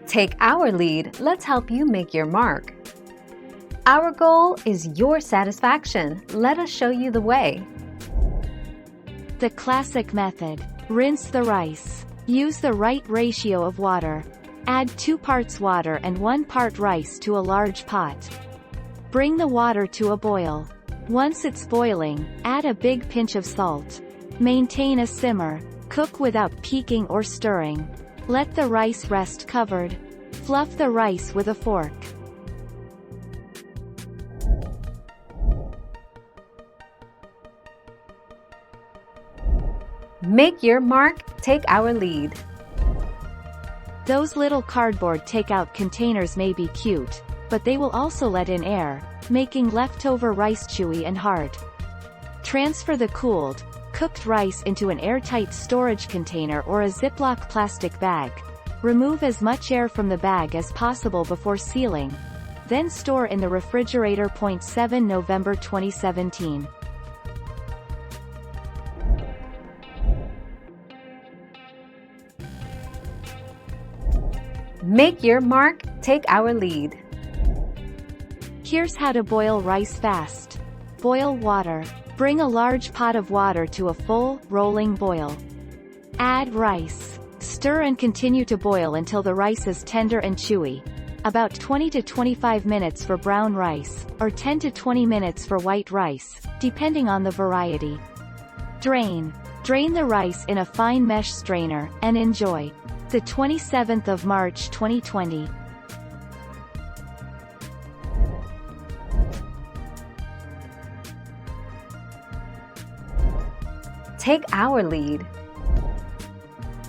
Take our lead, let's help you make your mark. Our goal is your satisfaction. Let us show you the way. The classic method. Rinse the rice. Use the right ratio of water. Add 2 parts water and 1 part rice to a large pot. Bring the water to a boil. Once it's boiling, add a big pinch of salt. Maintain a simmer. Cook without peeking or stirring. Let the rice rest covered. Fluff the rice with a fork. Make your mark, take our lead. Those little cardboard takeout containers may be cute, but they will also let in air, making leftover rice chewy and hard. Transfer the cooled, cooked rice into an airtight storage container or a Ziploc plastic bag. Remove as much air from the bag as possible before sealing. Then store in the refrigerator. 7 November 2017. Make your mark, take our lead. Here's how to boil rice fast. Boil water. Bring a large pot of water to a full, rolling boil. Add rice. Stir and continue to boil until the rice is tender and chewy. About 20 to 25 minutes for brown rice, or 10 to 20 minutes for white rice, depending on the variety. Drain. Drain the rice in a fine mesh strainer, and enjoy. The 27th of March 2020. Take our lead.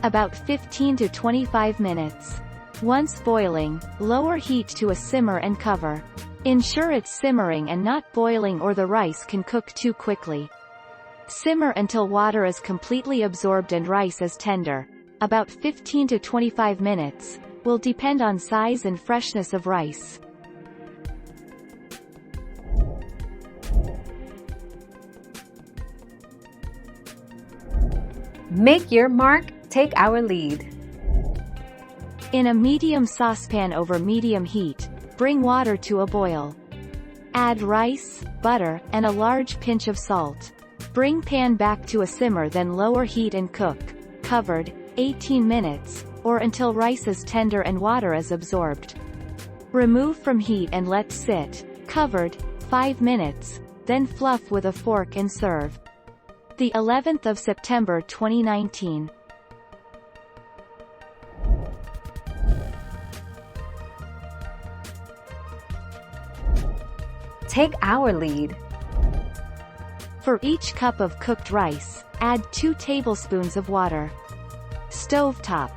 About 15 to 25 minutes. Once boiling, lower heat to a simmer and cover. Ensure it's simmering and not boiling or the rice can cook too quickly. Simmer until water is completely absorbed and rice is tender. About 15 to 25 minutes, will depend on size and freshness of rice. Make your mark, take our lead. In a medium saucepan over medium heat, bring water to a boil. Add rice, butter, and a large pinch of salt. Bring pan back to a simmer, then lower heat and cook, covered, 18 minutes, or until rice is tender and water is absorbed. Remove from heat and let sit, covered, 5 minutes, then fluff with a fork and serve. The 11th of September 2019. Take our lead. For each cup of cooked rice, add 2 tablespoons of water. Stovetop.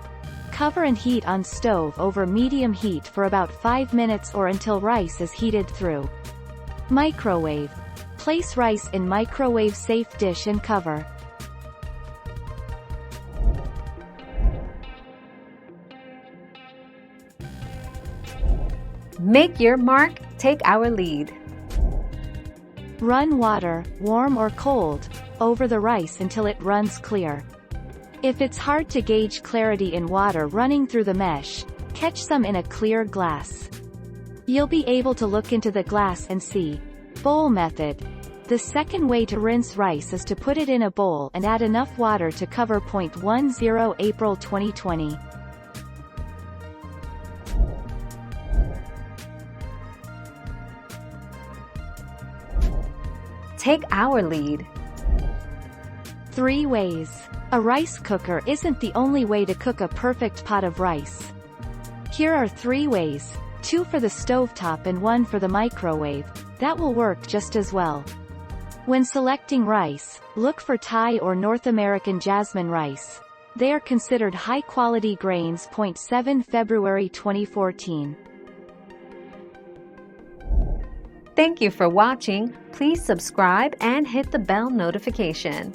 Cover and heat on stove over medium heat for about 5 minutes or until rice is heated through. Microwave. Place rice in microwave-safe dish and cover. Make your mark, take our lead. Run water, warm or cold, over the rice until it runs clear. If it's hard to gauge clarity in water running through the mesh, catch some in a clear glass. You'll be able to look into the glass and see. Bowl method. The second way to rinse rice is to put it in a bowl and add enough water to cover. 10 April 2020. Take our lead. 3 ways. A rice cooker isn't the only way to cook a perfect pot of rice. Here are 3 ways, 2 for the stovetop and 1 for the microwave, that will work just as well. When selecting rice, look for Thai or North American jasmine rice. They are considered high-quality grains. 7 February 2014. Thank you for watching. Please subscribe and hit the bell notification.